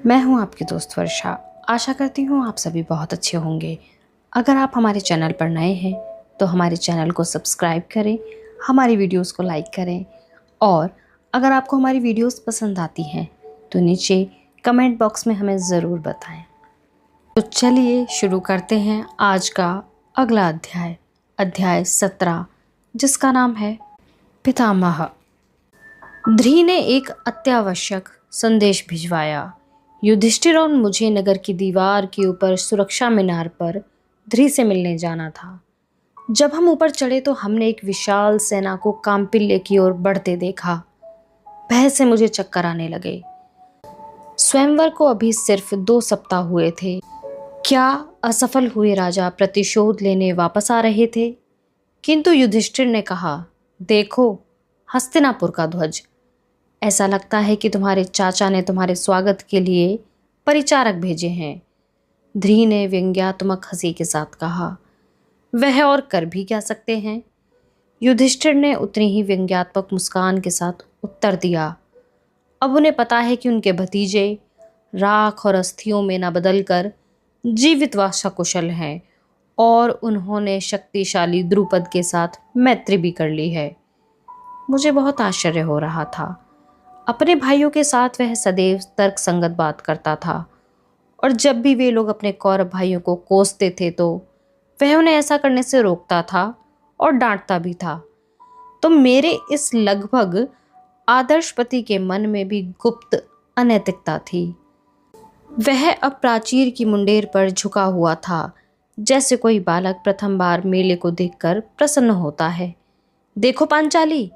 मैं हूं आपकी दोस्त वर्षा। आशा करती हूं आप सभी बहुत अच्छे होंगे। अगर आप हमारे चैनल पर नए हैं तो हमारे चैनल को सब्सक्राइब करें, हमारी वीडियोस को लाइक करें और अगर आपको हमारी वीडियोस पसंद आती हैं तो नीचे कमेंट बॉक्स में हमें ज़रूर बताएं। तो चलिए शुरू करते हैं आज का अगला अध्याय, अध्याय 17, जिसका नाम है पितामह। ध्री ने एक अत्यावश्यक संदेश भिजवाया। युधिष्ठिर और मुझे नगर की दीवार के ऊपर सुरक्षा मीनार पर ध्री से मिलने जाना था। जब हम ऊपर चढ़े तो हमने एक विशाल सेना को काम्पिल्य की ओर बढ़ते देखा। भय से मुझे चक्कर आने लगे। स्वयंवर को अभी सिर्फ 2 सप्ताह हुए थे। क्या असफल हुए राजा प्रतिशोध लेने वापस आ रहे थे? किंतु युधिष्ठिर ने कहा, देखो हस्तिनापुर का ध्वज। ऐसा लगता है कि तुम्हारे चाचा ने तुम्हारे स्वागत के लिए परिचारक भेजे हैं। ध्री ने व्यंग्यात्मक हंसी के साथ कहा, वह और कर भी क्या सकते हैं? युधिष्ठिर ने उतनी ही व्यंग्यात्मक मुस्कान के साथ उत्तर दिया, अब उन्हें पता है कि उनके भतीजे राख और अस्थियों में न बदलकर जीवित व सकुशल हैं और उन्होंने शक्तिशाली द्रुपद के साथ मैत्री भी कर ली है। मुझे बहुत आश्चर्य हो रहा था। अपने भाइयों के साथ वह सदैव तर्क संगत बात करता था और जब भी वे लोग अपने कौरव भाइयों को कोसते थे तो वह उन्हें ऐसा करने से रोकता था और डांटता भी था। तो मेरे इस लगभग आदर्श पति के मन में भी गुप्त अनैतिकता थी। वह अब प्राचीर की मुंडेर पर झुका हुआ था, जैसे कोई बालक प्रथम बार मेले को देखकर प्रसन्न होता है। देखो पांचाली,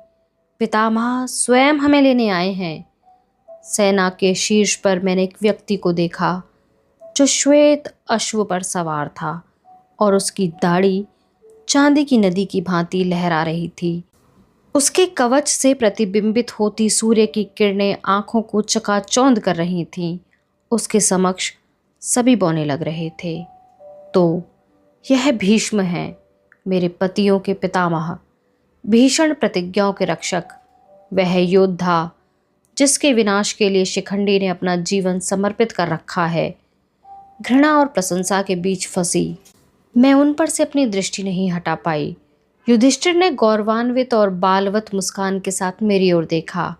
पितामह स्वयं हमें लेने आए हैं। सेना के शीर्ष पर मैंने एक व्यक्ति को देखा जो श्वेत अश्व पर सवार था और उसकी दाढ़ी चांदी की नदी की भांति लहरा रही थी। उसके कवच से प्रतिबिंबित होती सूर्य की किरणें आंखों को चकाचौंध कर रही थीं। उसके समक्ष सभी बौने लग रहे थे। तो यह भीष्म हैं, मेरे पतियों के पितामह, भीषण प्रतिज्ञाओं के रक्षक, वह योद्धा जिसके विनाश के लिए शिखंडी ने अपना जीवन समर्पित कर रखा है। घृणा और प्रशंसा के बीच फंसी मैं उन पर से अपनी दृष्टि नहीं हटा पाई। युधिष्ठिर ने गौरवान्वित और बालवत मुस्कान के साथ मेरी ओर देखा।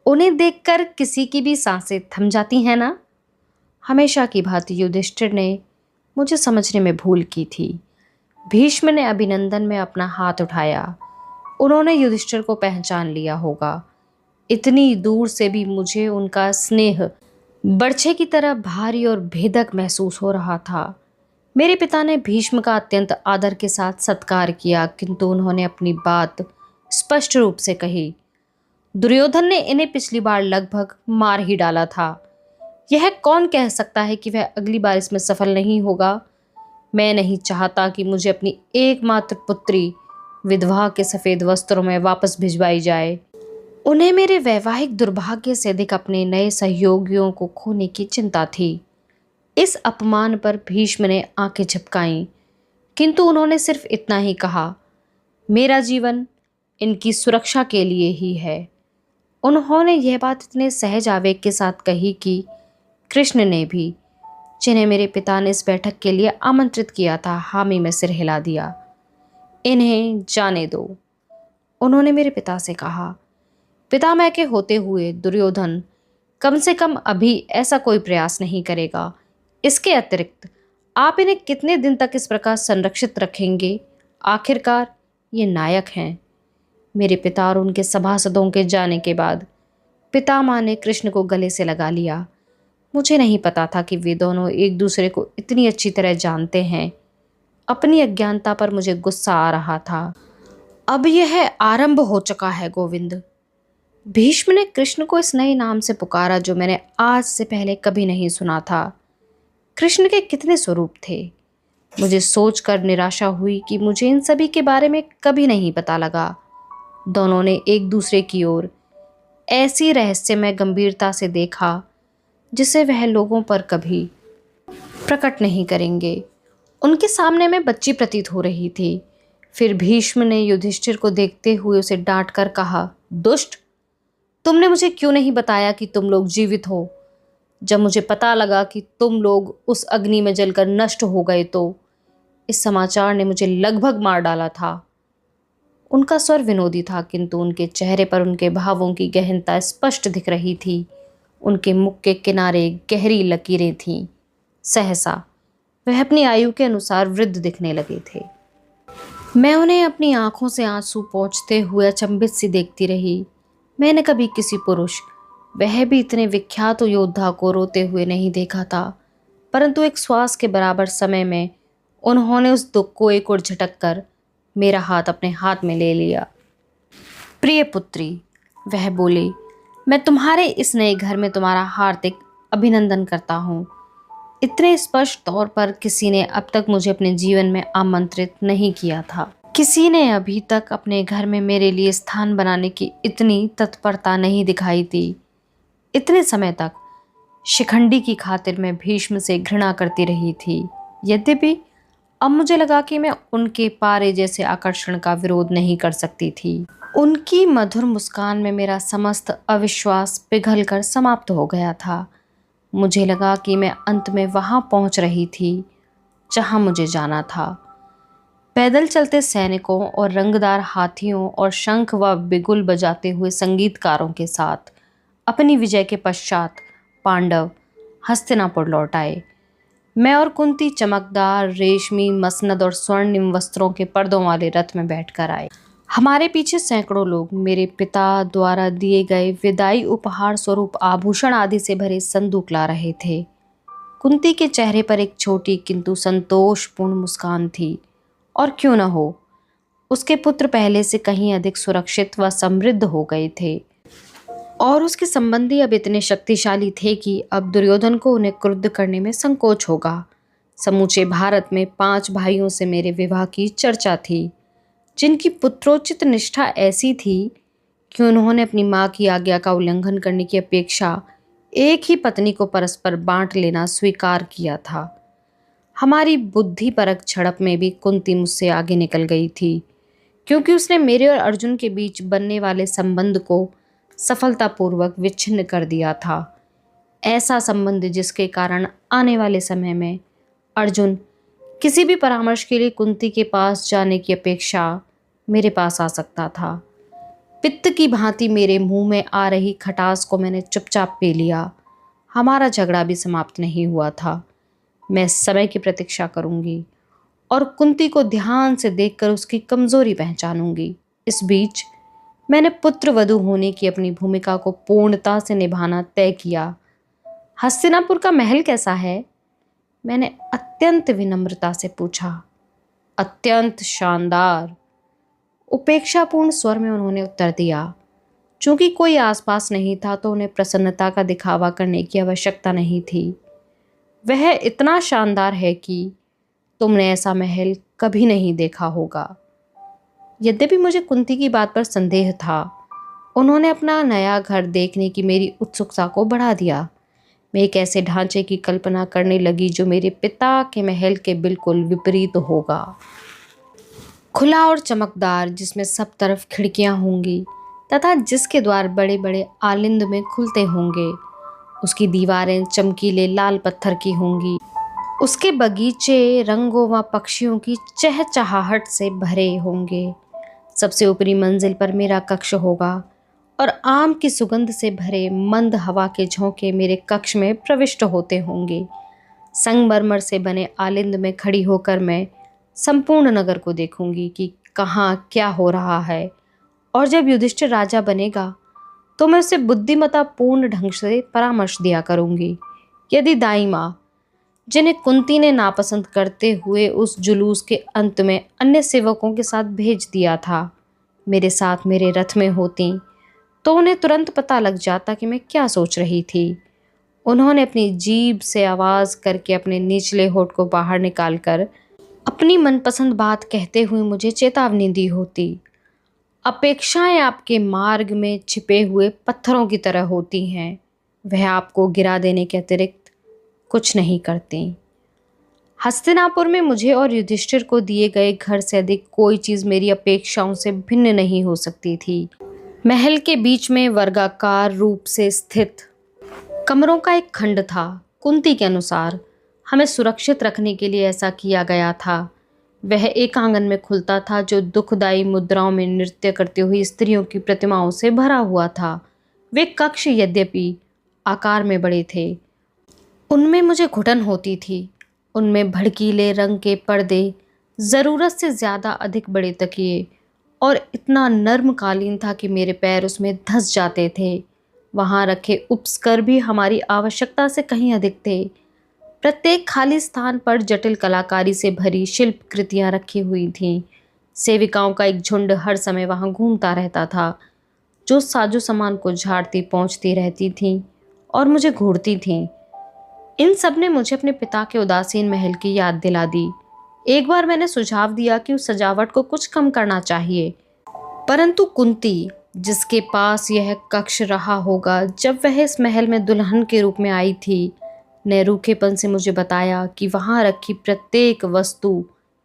उन्हें देखकर किसी की भी सांसें थम जाती हैं ना? हमेशा की भांति युधिष्ठिर ने मुझे समझने में भूल की थी। भीष्म ने अभिनंदन में अपना हाथ उठाया। उन्होंने युधिष्ठिर को पहचान लिया होगा। इतनी दूर से भी मुझे उनका स्नेह बर्छे की तरह भारी और भेदक महसूस हो रहा था। मेरे पिता ने भीष्म का अत्यंत आदर के साथ सत्कार किया, किंतु उन्होंने अपनी बात स्पष्ट रूप से कही। दुर्योधन ने इन्हें पिछली बार लगभग मार ही डाला था। यह कौन कह सकता है कि वह अगली बार इसमें सफल नहीं होगा? मैं नहीं चाहता कि मुझे अपनी एकमात्र पुत्री विधवा के सफ़ेद वस्त्रों में वापस भिजवाई जाए। उन्हें मेरे वैवाहिक दुर्भाग्य से अधिक अपने नए सहयोगियों को खोने की चिंता थी। इस अपमान पर भीष्म ने आंखें झपकाईं, किंतु उन्होंने सिर्फ इतना ही कहा, मेरा जीवन इनकी सुरक्षा के लिए ही है। उन्होंने यह बात इतने सहज आवेग के साथ कही कि कृष्ण ने भी, जिन्हें मेरे पिता ने इस बैठक के लिए आमंत्रित किया था, हामी में सिर हिला दिया। इन्हें जाने दो, उन्होंने मेरे पिता से कहा। पितामह के होते हुए दुर्योधन कम से कम अभी ऐसा कोई प्रयास नहीं करेगा। इसके अतिरिक्त आप इन्हें कितने दिन तक इस प्रकार संरक्षित रखेंगे? आखिरकार ये नायक हैं। मेरे पिता और उनके सभासदों के जाने के बाद पितामह ने कृष्ण को गले से लगा लिया। मुझे नहीं पता था कि वे दोनों एक दूसरे को इतनी अच्छी तरह जानते हैं। अपनी अज्ञानता पर मुझे गुस्सा आ रहा था। अब यह आरंभ हो चुका है गोविंद। भीष्म ने कृष्ण को इस नए नाम से पुकारा जो मैंने आज से पहले कभी नहीं सुना था। कृष्ण के कितने स्वरूप थे? मुझे सोचकर निराशा हुई कि मुझे इन सभी के बारे में कभी नहीं पता लगा। दोनों ने एक दूसरे की ओर ऐसी रहस्यमय गंभीरता से देखा जिसे वह लोगों पर कभी प्रकट नहीं करेंगे। उनके सामने मैं बच्ची प्रतीत हो रही थी। फिर भीष्म ने युधिष्ठिर को देखते हुए उसे डांट कर कहा, दुष्ट, तुमने मुझे क्यों नहीं बताया कि तुम लोग जीवित हो? जब मुझे पता लगा कि तुम लोग उस अग्नि में जलकर नष्ट हो गए तो इस समाचार ने मुझे लगभग मार डाला था। उनका स्वर विनोदी था, किंतु उनके चेहरे पर उनके भावों की गहनता स्पष्ट दिख रही थी। उनके मुख के किनारे गहरी लकीरें थीं। सहसा वह अपनी आयु के अनुसार वृद्ध दिखने लगे थे। मैं उन्हें अपनी आंखों से आंसू पोंछते हुए अचंभित सी देखती रही। मैंने कभी किसी पुरुष, वह भी इतने विख्यात योद्धा को रोते हुए नहीं देखा था, परंतु एक श्वास के बराबर समय में उन्होंने उस दुख को एक ओर झटक कर मेरा हाथ अपने हाथ में ले लिया। प्रिय पुत्री, वह बोली, मैं तुम्हारे इस नए घर में तुम्हारा हार्दिक अभिनंदन करता हूँ। इतने स्पष्ट तौर पर किसी ने अब तक मुझे अपने जीवन में आमंत्रित नहीं किया था। किसी ने अभी तक अपने घर में मेरे लिए स्थान बनाने की इतनी तत्परता नहीं दिखाई थी। इतने समय तक शिखंडी की खातिर मैं भीष्म से घृणा करती रही थी। यद्यपि अब मुझे लगा कि मैं उनके पारे जैसे आकर्षण का विरोध नहीं कर सकती थी। उनकी मधुर मुस्कान में मेरा समस्त अविश्वास पिघलकर समाप्त हो गया था। मुझे लगा कि मैं अंत में वहां पहुंच रही थी जहां मुझे जाना था। पैदल चलते सैनिकों और रंगदार हाथियों और शंख व बिगुल बजाते हुए संगीतकारों के साथ अपनी विजय के पश्चात पांडव हस्तिनापुर लौट आए। मैं और कुंती चमकदार रेशमी मसनद और स्वर्णिम वस्त्रों के पर्दों वाले रथ में बैठकर आए। हमारे पीछे सैकड़ों लोग मेरे पिता द्वारा दिए गए विदाई उपहार स्वरूप आभूषण आदि से भरे संदूक ला रहे थे। कुंती के चेहरे पर एक छोटी किंतु संतोषपूर्ण मुस्कान थी, और क्यों न हो, उसके पुत्र पहले से कहीं अधिक सुरक्षित व समृद्ध हो गए थे, और उसके संबंधी अब इतने शक्तिशाली थे कि अब दुर्योधन को उन्हें क्रुद्ध करने में संकोच होगा। समूचे भारत में 5 भाइयों से मेरे विवाह की चर्चा थी, जिनकी पुत्रोचित निष्ठा ऐसी थी कि उन्होंने अपनी माँ की आज्ञा का उल्लंघन करने की अपेक्षा एक ही पत्नी को परस्पर बांट लेना स्वीकार किया था। हमारी बुद्धिपरक झड़प में भी कुंती मुझसे आगे निकल गई थी, क्योंकि उसने मेरे और अर्जुन के बीच बनने वाले संबंध को सफलतापूर्वक विच्छिन्न कर दिया था। ऐसा संबंध जिसके कारण आने वाले समय में अर्जुन किसी भी परामर्श के लिए कुंती के पास जाने की अपेक्षा मेरे पास आ सकता था। पित्त की भांति मेरे मुंह में आ रही खटास को मैंने चुपचाप पी लिया। हमारा झगड़ा भी समाप्त नहीं हुआ था। मैं समय की प्रतीक्षा करूंगी और कुंती को ध्यान से देखकर उसकी कमजोरी पहचानूंगी। इस बीच मैंने पुत्र वधू होने की अपनी भूमिका को पूर्णता से निभाना तय किया। हस्तिनापुर का महल कैसा है? मैंने अत्यंत विनम्रता से पूछा। अत्यंत शानदार, उपेक्षापूर्ण स्वर में उन्होंने उत्तर दिया। चूंकि कोई आसपास नहीं था तो उन्हें प्रसन्नता का दिखावा करने की आवश्यकता नहीं थी। वह इतना शानदार है कि तुमने ऐसा महल कभी नहीं देखा होगा। यद्यपि मुझे कुंती की बात पर संदेह था, उन्होंने अपना नया घर देखने की मेरी उत्सुकता को बढ़ा दिया। मैं एक ऐसे ढांचे की कल्पना करने लगी जो मेरे पिता के महल के बिल्कुल विपरीत होगा। खुला और चमकदार, जिसमें सब तरफ खिड़कियां होंगी तथा जिसके द्वार बड़े बड़े आलिंद में खुलते होंगे। उसकी दीवारें चमकीले लाल पत्थर की होंगी। उसके बगीचे रंगों व पक्षियों की चहचहाहट से भरे होंगे। सबसे ऊपरी मंजिल पर मेरा कक्ष होगा और आम की सुगंध से भरे मंद हवा के झोंके मेरे कक्ष में प्रविष्ट होते होंगे। संगमरमर से बने आलिंद में खड़ी होकर मैं संपूर्ण नगर को देखूंगी कि कहाँ क्या हो रहा है, और जब युधिष्ठिर राजा बनेगा तो मैं उसे बुद्धिमत्ता पूर्ण ढंग से परामर्श दिया करूंगी। यदि दाई माँ, जिन्हें कुंती ने नापसंद करते हुए उस जुलूस के अंत में अन्य सेवकों के साथ भेज दिया था, मेरे साथ मेरे रथ में होती तो उन्हें तुरंत पता लग जाता कि मैं क्या सोच रही थी। उन्होंने अपनी जीभ से आवाज़ करके अपने निचले होठ को बाहर निकालकर अपनी मनपसंद बात कहते हुए मुझे चेतावनी दी होती। अपेक्षाएं आपके मार्ग में छिपे हुए पत्थरों की तरह होती हैं, वह आपको गिरा देने के अतिरिक्त कुछ नहीं करती। हस्तिनापुर में मुझे और युधिष्ठिर को दिए गए घर से अधिक कोई चीज़ मेरी अपेक्षाओं से भिन्न नहीं हो सकती थी। महल के बीच में वर्गाकार रूप से स्थित कमरों का एक खंड था। कुंती के अनुसार हमें सुरक्षित रखने के लिए ऐसा किया गया था। वह एक आंगन में खुलता था जो दुखदाई मुद्राओं में नृत्य करती हुई स्त्रियों की प्रतिमाओं से भरा हुआ था। वे कक्ष यद्यपि आकार में बड़े थे, उनमें मुझे घुटन होती थी। उनमें भड़कीले रंग के पर्दे, ज़रूरत से ज़्यादा अधिक बड़े तकिए और इतना नर्म कालीन था कि मेरे पैर उसमें धंस जाते थे। वहाँ रखे उपस्कर भी हमारी आवश्यकता से कहीं अधिक थे। प्रत्येक खाली स्थान पर जटिल कलाकारी से भरी शिल्प कृतियाँ रखी हुई थीं। सेविकाओं का एक झुंड हर समय वहाँ घूमता रहता था, जो साजो सामान को झाड़ती पहुँचती रहती थीं और मुझे घूरती थीं। इन सब ने मुझे अपने पिता के उदासीन महल की याद दिला दी। एक बार मैंने सुझाव दिया कि उस सजावट को कुछ कम करना चाहिए, परंतु कुंती, जिसके पास यह कक्ष रहा होगा जब वह इस महल में दुल्हन के रूप में आई थी, ने रूखेपन से मुझे बताया कि वहां रखी प्रत्येक वस्तु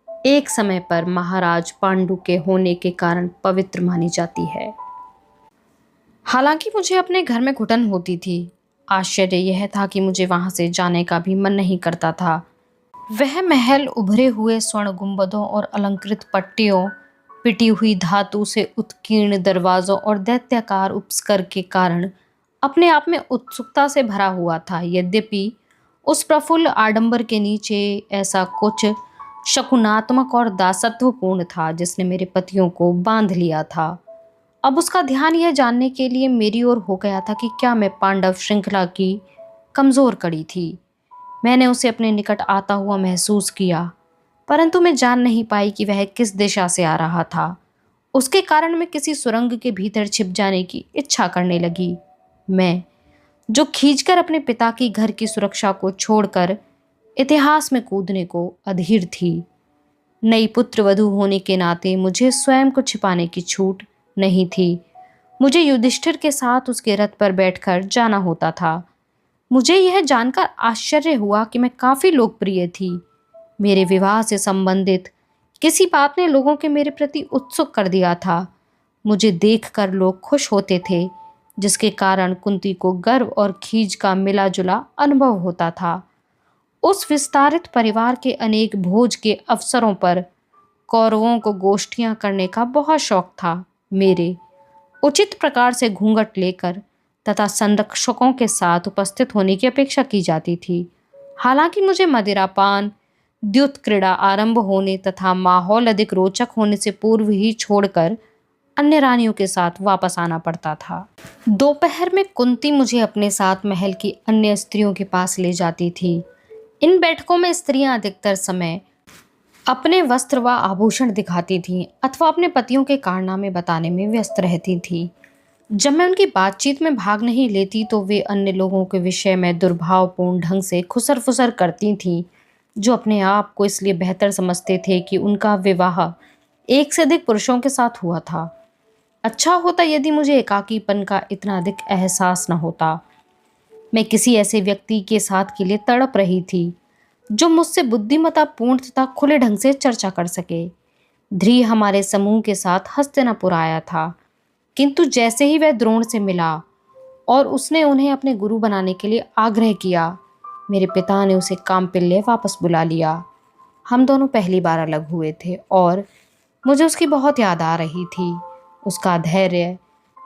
एक समय पर महाराज पांडु के होने के कारण पवित्र मानी जाती है। हालांकि मुझे अपने घर में घुटन होती थी। आश्चर्य यह था कि मुझे वहां से जाने का भी मन नहीं करता था। वह महल उभरे हुए स्वर्ण गुंबदों और अलंकृत पट्टियों, पिटी हुई धातु से उत्कीर्ण दरवाजों और दैत्याकार उपस्कर के कारण अपने आप में उत्सुकता से भरा हुआ था। यद्यपि उस प्रफुल्ल आडंबर के नीचे ऐसा कुछ शकुनात्मक और दासत्वपूर्ण था जिसने मेरे पतियों को बांध लिया था। अब उसका ध्यान यह जानने के लिए मेरी ओर हो गया था कि क्या मैं पांडव श्रृंखला की कमजोर कड़ी थी। मैंने उसे अपने निकट आता हुआ महसूस किया, परंतु मैं जान नहीं पाई कि वह किस दिशा से आ रहा था। उसके कारण मैं किसी सुरंग के भीतर छिप जाने की इच्छा करने लगी। मैं, जो खींचकर अपने पिता की घर की सुरक्षा को छोड़कर इतिहास में कूदने को अधीर थी। नई पुत्र वधू होने के नाते मुझे स्वयं को छिपाने की छूट नहीं थी। मुझे युधिष्ठिर के साथ उसके रथ पर बैठकर जाना होता था। मुझे यह जानकर आश्चर्य हुआ कि मैं काफ़ी लोकप्रिय थी। मेरे विवाह से संबंधित किसी बात ने लोगों के मेरे प्रति उत्सुक कर दिया था। मुझे देखकर लोग खुश होते थे, जिसके कारण कुंती को गर्व और खींच का मिला जुला अनुभव होता था। उस विस्तारित परिवार के अनेक भोज के अवसरों पर कौरवों को गोष्ठियां करने का बहुत शौक था। मेरे उचित प्रकार से घूंघट लेकर तथा संरक्षकों के साथ उपस्थित होने की अपेक्षा की जाती थी। हालांकि मुझे मदिरापान, द्युत क्रीड़ा आरंभ होने तथा माहौल अधिक रोचक होने से पूर्व ही छोड़कर अन्य रानियों के साथ वापस आना पड़ता था। दोपहर में कुंती मुझे अपने साथ महल की अन्य स्त्रियों के पास ले जाती थी। इन बैठकों में स्त्रियां अधिकतर समय अपने वस्त्र व आभूषण दिखाती थीं अथवा अपने पतियों के कारनामे बताने में व्यस्त रहती थीं। जब मैं उनकी बातचीत में भाग नहीं लेती तो वे अन्य लोगों के विषय में दुर्भावपूर्ण ढंग से खुसर फुसर करती थीं, जो अपने आप को इसलिए बेहतर समझते थे कि उनका विवाह एक से अधिक पुरुषों के साथ हुआ था। अच्छा होता यदि मुझे एकाकीपन का इतना अधिक एहसास न होता। मैं किसी ऐसे व्यक्ति के साथ के लिए तड़प रही थी जो मुझसे बुद्धिमत्ता पूर्ण तथा खुले ढंग से चर्चा कर सके। ध्री हमारे समूह के साथ हस्तिनापुर आया था, किंतु जैसे ही वह द्रोण से मिला और उसने उन्हें अपने गुरु बनाने के लिए आग्रह किया, मेरे पिता ने उसे कामपिल्ले वापस बुला लिया। हम दोनों पहली बार अलग हुए थे और मुझे उसकी बहुत याद आ रही थी। उसका धैर्य,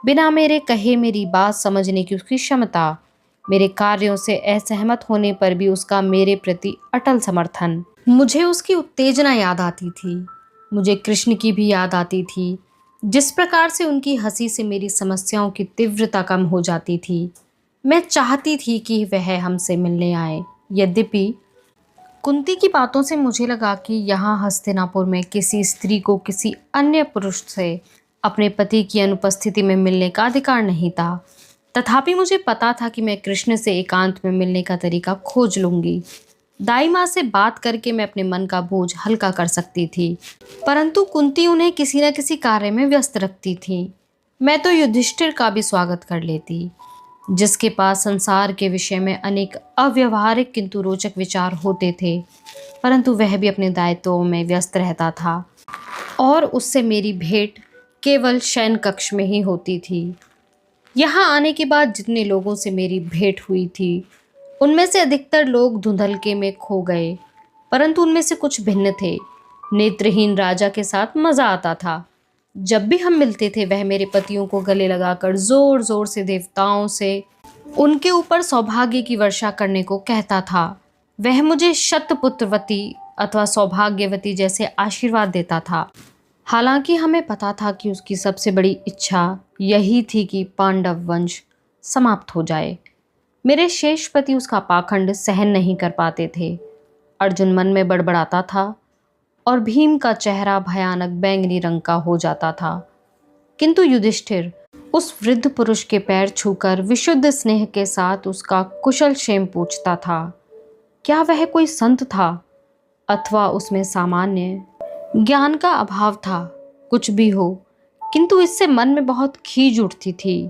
बिना मेरे कहे मेरी बात समझने की उसकी क्षमता, मेरे कार्यों से असहमत होने पर भी उसका मेरे प्रति अटल समर्थन। मुझे उसकी उत्तेजना याद आती थी। मुझे कृष्ण की भी याद आती थी। जिस प्रकार से उनकी हंसी से मेरी समस्याओं की तीव्रता कम हो जाती थी। मैं चाहती थी कि वह हमसे मिलने आए। यद्यपि कुंती की बातों से मुझे लगा कि यहाँ हस्तिनापुर में किसी स्त्री को किसी अन्य पुरुष से अपने पति की अनुपस्थिति में मिलने का अधिकार नहीं था, तथापि मुझे पता था कि मैं कृष्ण से एकांत में मिलने का तरीका खोज लूंगी। दाई माँ से बात करके मैं अपने मन का बोझ हल्का कर सकती थी, परंतु कुंती उन्हें किसी न किसी कार्य में व्यस्त रखती थी। मैं तो युधिष्ठिर का भी स्वागत कर लेती, जिसके पास संसार के विषय में अनेक अव्यवहारिक किंतु रोचक विचार होते थे, परंतु वह भी अपने दायित्वों में व्यस्त रहता था और उससे मेरी भेंट केवल शयन कक्ष में ही होती थी। यहाँ आने के बाद जितने लोगों से मेरी भेंट हुई थी उनमें से अधिकतर लोग धुंधलके में खो गए, परंतु उनमें से कुछ भिन्न थे। नेत्रहीन राजा के साथ मजा आता था। जब भी हम मिलते थे वह मेरे पतियों को गले लगाकर जोर जोर से देवताओं से उनके ऊपर सौभाग्य की वर्षा करने को कहता था। वह मुझे शतपुत्रवती अथवा सौभाग्यवती जैसे आशीर्वाद देता था। हालांकि हमें पता था कि उसकी सबसे बड़ी इच्छा यही थी कि पांडव वंश समाप्त हो जाए। मेरे शेष पति उसका पाखंड सहन नहीं कर पाते थे। अर्जुन मन में बड़बड़ाता था और भीम का चेहरा भयानक बैंगनी रंग का हो जाता था। किंतु युधिष्ठिर उस वृद्ध पुरुष के पैर छूकर विशुद्ध स्नेह के साथ उसका कुशल क्षेम पूछता था। क्या वह कोई संत था अथवा उसमें सामान्य ज्ञान का अभाव था? कुछ भी हो, किंतु इससे मन में बहुत खीज उठती थी।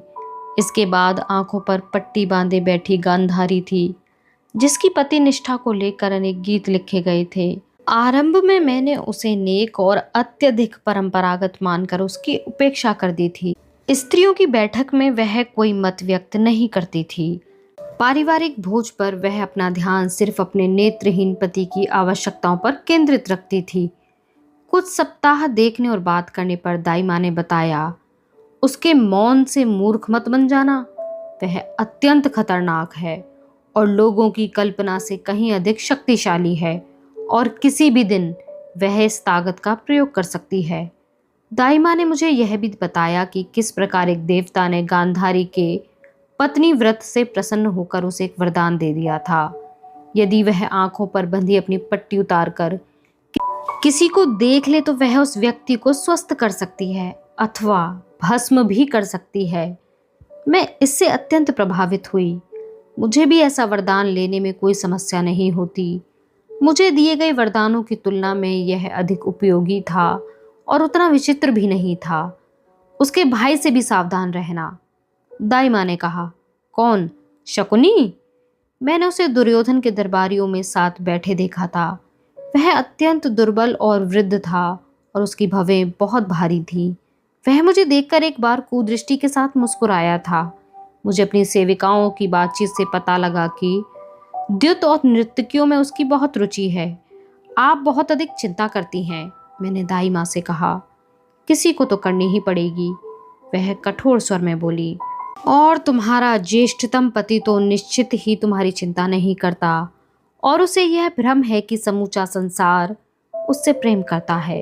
इसके बाद आंखों पर पट्टी बांधे बैठी गांधारी थी, जिसकी पति निष्ठा को लेकर अनेक गीत लिखे गए थे। आरंभ में मैंने उसे नेक और अत्यधिक परंपरागत मानकर उसकी उपेक्षा कर दी थी। स्त्रियों की बैठक में वह कोई मत व्यक्त नहीं करती थी। पारिवारिक भोज पर वह अपना ध्यान सिर्फ अपने नेत्रहीन पति की आवश्यकताओं पर केंद्रित रखती थी। कुछ सप्ताह देखने और बात करने पर दाई माँ ने बताया, उसके मौन से मूर्ख मत बन जाना। वह अत्यंत खतरनाक है और लोगों की कल्पना से कहीं अधिक शक्तिशाली है और किसी भी दिन वह इस ताकत का प्रयोग कर सकती है। दाई माँ ने मुझे यह भी बताया कि किस प्रकार एक देवता ने गांधारी के पत्नी व्रत से प्रसन्न होकर उसे एक वरदान दे दिया था। यदि वह आंखों पर बंधी अपनी पट्टी उतारकर किसी को देख ले तो वह उस व्यक्ति को स्वस्थ कर सकती है अथवा भस्म भी कर सकती है। मैं इससे अत्यंत प्रभावित हुई। मुझे भी ऐसा वरदान लेने में कोई समस्या नहीं होती। मुझे दिए गए वरदानों की तुलना में यह अधिक उपयोगी था और उतना विचित्र भी नहीं था। उसके भाई से भी सावधान रहना, दाई माँ ने कहा। कौन? शकुनी? मैंने उसे दुर्योधन के दरबारियों में साथ बैठे देखा था। वह अत्यंत दुर्बल और वृद्ध था और उसकी भवें बहुत भारी थी। वह मुझे देखकर एक बार कुदृष्टि के साथ मुस्कुराया था। मुझे अपनी सेविकाओं की बातचीत से पता लगा कि द्युत और नर्तकियों में उसकी बहुत रुचि है। आप बहुत अधिक चिंता करती हैं, मैंने दाई माँ से कहा। किसी को तो करनी ही पड़ेगी, वह कठोर स्वर में बोली। और तुम्हारा ज्येष्ठतम पति तो निश्चित ही तुम्हारी चिंता नहीं करता और उसे यह भ्रम है कि समूचा संसार उससे प्रेम करता है।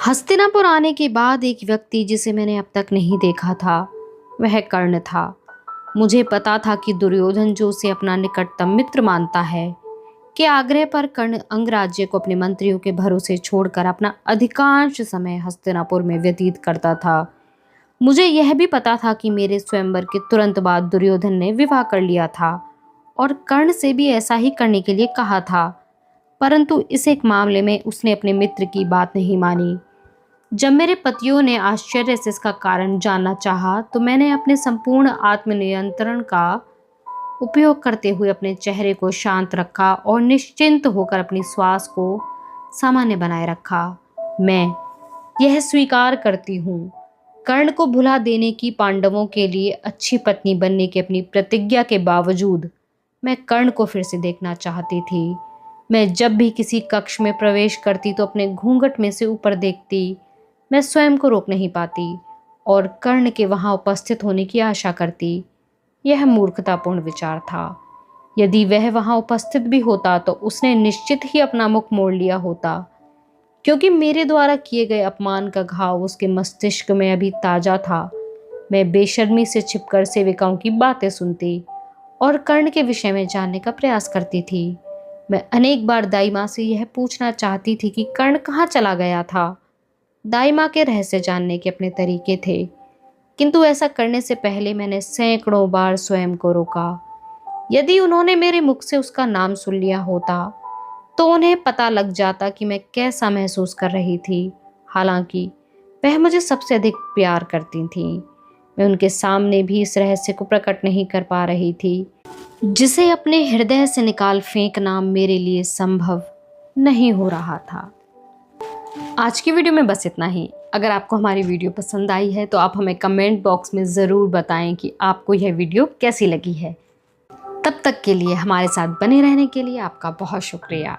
हस्तिनापुर आने के बाद एक व्यक्ति जिसे मैंने अब तक नहीं देखा था वह कर्ण था। मुझे पता था कि दुर्योधन, जो उसे अपना निकटतम मित्र मानता है, के आग्रह पर कर्ण अंगराज्य को अपने मंत्रियों के भरोसे छोड़कर अपना अधिकांश समय हस्तिनापुर में व्यतीत करता था। मुझे यह भी पता था कि मेरे स्वयंवर के तुरंत बाद दुर्योधन ने विवाह कर लिया था और कर्ण से भी ऐसा ही करने के लिए कहा था, परंतु इस एक मामले में उसने अपने मित्र की बात नहीं मानी। जब मेरे पतियों ने आश्चर्य से इसका कारण जानना चाहा तो मैंने अपने संपूर्ण आत्मनियंत्रण का उपयोग करते हुए अपने चेहरे को शांत रखा और निश्चिंत होकर अपनी श्वास को सामान्य बनाए रखा। मैं यह स्वीकार करती हूँ, कर्ण को भुला देने की पांडवों के लिए अच्छी पत्नी बनने की अपनी प्रतिज्ञा के बावजूद मैं कर्ण को फिर से देखना चाहती थी। मैं जब भी किसी कक्ष में प्रवेश करती तो अपने घूंघट में से ऊपर देखती। मैं स्वयं को रोक नहीं पाती और कर्ण के वहां उपस्थित होने की आशा करती। यह मूर्खतापूर्ण विचार था। यदि वह वहां उपस्थित भी होता तो उसने निश्चित ही अपना मुख मोड़ लिया होता, क्योंकि मेरे द्वारा किए गए अपमान का घाव उसके मस्तिष्क में अभी ताजा था। मैं बेशर्मी से छिपकर सेविकाओं की बातें सुनती और कर्ण के विषय में जानने का प्रयास करती थी। मैं अनेक बार दाई माँ से यह पूछना चाहती थी कि कर्ण कहाँ चला गया था। दाई माँ के रहस्य जानने के अपने तरीके थे, किंतु ऐसा करने से पहले मैंने सैकड़ों बार स्वयं को रोका। यदि उन्होंने मेरे मुख से उसका नाम सुन लिया होता तो उन्हें पता लग जाता कि मैं कैसा महसूस कर रही थी। हालांकि वह मुझे सबसे अधिक प्यार करती थी। मैं उनके सामने भी इस रहस्य को प्रकट नहीं कर पा रही थी, जिसे अपने हृदय से निकाल फेंकना मेरे लिए संभव नहीं हो रहा था। आज की वीडियो में बस इतना ही। अगर आपको हमारी वीडियो पसंद आई है तो आप हमें कमेंट बॉक्स में ज़रूर बताएं कि आपको यह वीडियो कैसी लगी है। तब तक के लिए हमारे साथ बने रहने के लिए आपका बहुत शुक्रिया।